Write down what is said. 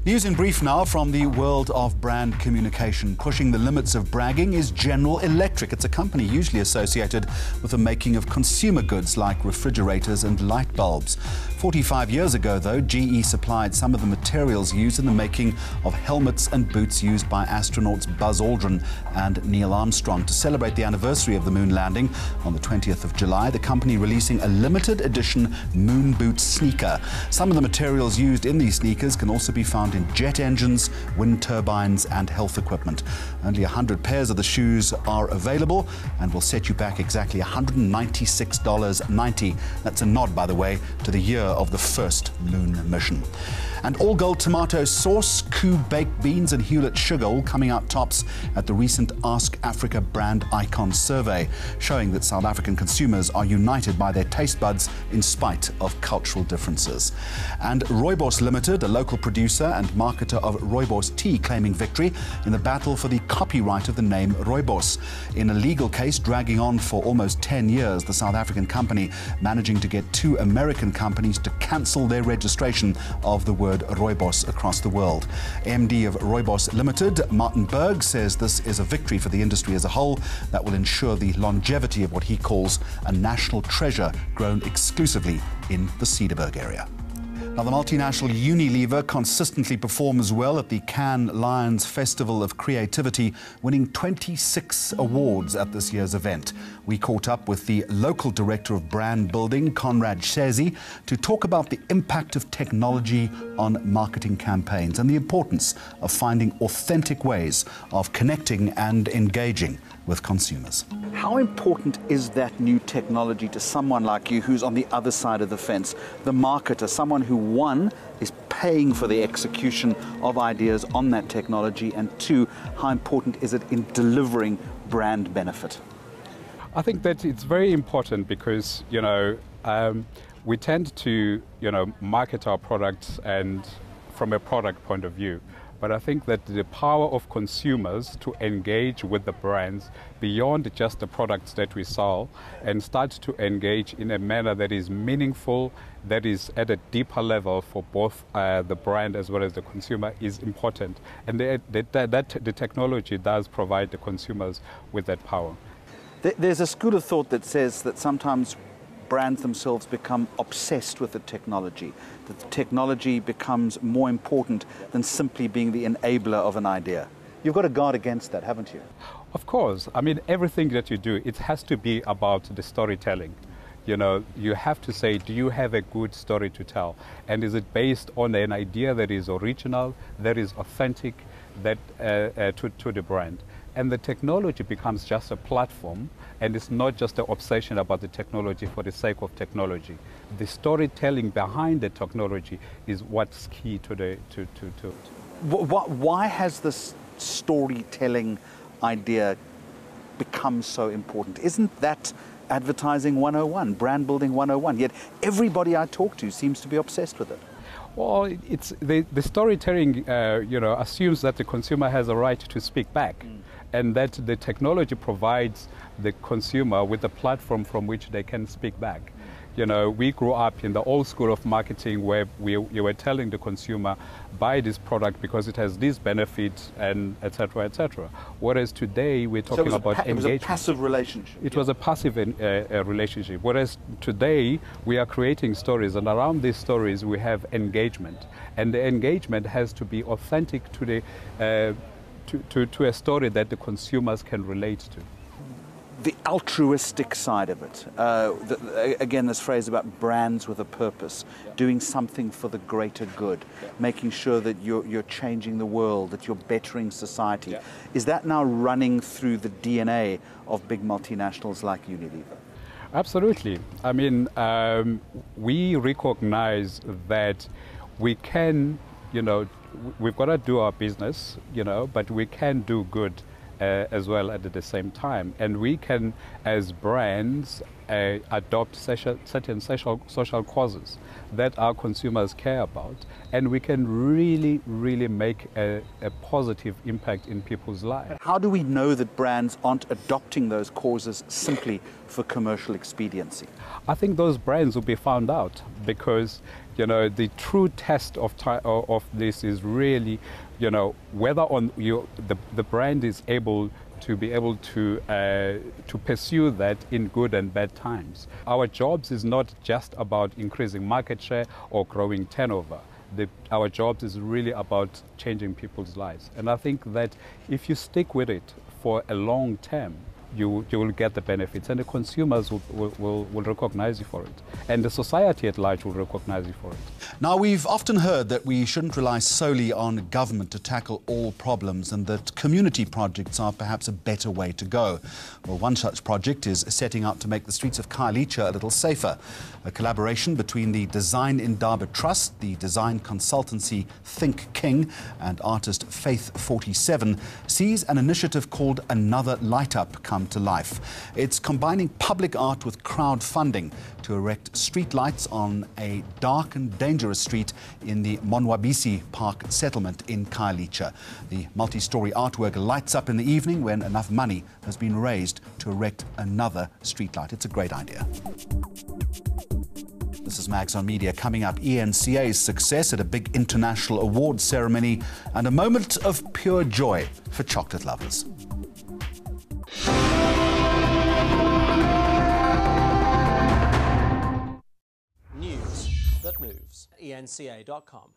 News in brief now from the world of brand communication. Pushing the limits of bragging is General Electric. It's a company usually associated with the making of consumer goods like refrigerators and light bulbs. 45 years ago, though, GE supplied some of the materials used in the making of helmets and boots used by astronauts Buzz Aldrin and Neil Armstrong. To celebrate the anniversary of the moon landing on the 20th of July, the company releasing a limited edition moon boot sneaker. Some of the materials used in these sneakers can also be found in jet engines, wind turbines and health equipment. Only 100 pairs of the shoes are available and will set you back exactly $196.90. That's a nod, by the way, to the year of the first moon mission. And all gold tomato sauce, Koo baked beans and Hewlett sugar all coming out tops at the recent Ask Africa Brand Icon survey, showing that South African consumers are united by their taste buds in spite of cultural differences. And Rooibos Limited, a local producer and marketer of Rooibos tea, claiming victory in the battle for the copyright of the name Rooibos. In a legal case dragging on for almost 10 years, the South African company managing to get 2 American companies to cancel their registration of the word Rooibos across the world. MD of Rooibos Limited, Martin Berg, says this is a victory for the industry as a whole that will ensure the longevity of what he calls a national treasure grown exclusively in the Cedarburg area. Now, the multinational Unilever consistently performs well at the Cannes Lions Festival of Creativity, winning 26 awards at this year's event. We caught up with the local director of brand building, Conrad Shezi, to talk about the impact of technology on marketing campaigns and the importance of finding authentic ways of connecting and engaging with consumers. How important is that new technology to someone like you who's on the other side of the fence, the marketer, someone who, one, is paying for the execution of ideas on that technology, and two, how important is it in delivering brand benefit? I think that it's very important because, we tend to, market our products and from a product point of view. But I think that the power of consumers to engage with the brands beyond just the products that we sell and start to engage in a manner that is meaningful, that is at a deeper level for both the brand as well as the consumer is important. And the technology does provide the consumers with that power. There's a school of thought that says that sometimes brands themselves become obsessed with the technology, that the technology becomes more important than simply being the enabler of an idea. You've got to guard against that, haven't you? Of course. I mean, everything that you do, it has to be about the storytelling. You have to say, do you have a good story to tell? And is it based on an idea that is original, that is authentic, that to the brand? And the technology becomes just a platform, and it's not just an obsession about the technology for the sake of technology. The storytelling behind the technology is what's key to the. Why has this storytelling idea become so important? Isn't that advertising 101, brand building 101? Yet everybody I talk to seems to be obsessed with it. Well, it's the storytelling, assumes that the consumer has a right to speak back. And that the technology provides the consumer with a platform from which they can speak back. We grew up in the old school of marketing where you were telling the consumer, buy this product because it has these benefits, and et cetera, et cetera. Whereas today we're talking about engagement. It was a passive relationship. It was a passive relationship. Whereas today we are creating stories, and around these stories we have engagement. And the engagement has to be authentic to the to a story that the consumers can relate to. The altruistic side of it. Again, this phrase about brands with a purpose, doing something for the greater good, making sure that you're changing the world, that you're bettering society. Yeah. Is that now running through the DNA of big multinationals like Unilever? Absolutely. I mean, we recognize that we can, we've got to do our business, but we can do good as well at the same time. And we can, as brands, adopt certain social causes that our consumers care about, and we can really make a positive impact in people's lives. How do we know that brands aren't adopting those causes simply for commercial expediency? I think those brands will be found out, because the true test of this is really whether the brand is able to pursue that in good and bad times. Our jobs is not just about increasing market share or growing turnover. Our jobs is really about changing people's lives. And I think that if you stick with it for a long term, you will get the benefits, and the consumers will recognize you for it, and the society at large will recognize you for it. Now, we've often heard that we shouldn't rely solely on government to tackle all problems, and that community projects are perhaps a better way to go. Well, one such project is setting out to make the streets of Khayelitsha a little safer. A collaboration between the Design Indaba Trust, the design consultancy Think King, and artist Faith 47 sees an initiative called Another Light Up come to life. It's combining public art with crowdfunding to erect streetlights on a dark and dangerous street in the Monwabisi Park settlement in Khayelitsha. The multi-story artwork lights up in the evening when enough money has been raised to erect another streetlight. It's a great idea. This is Mags on Media. Coming up, ENCA's success at a big international awards ceremony and a moment of pure joy for chocolate lovers. News that moves. ENCA.com.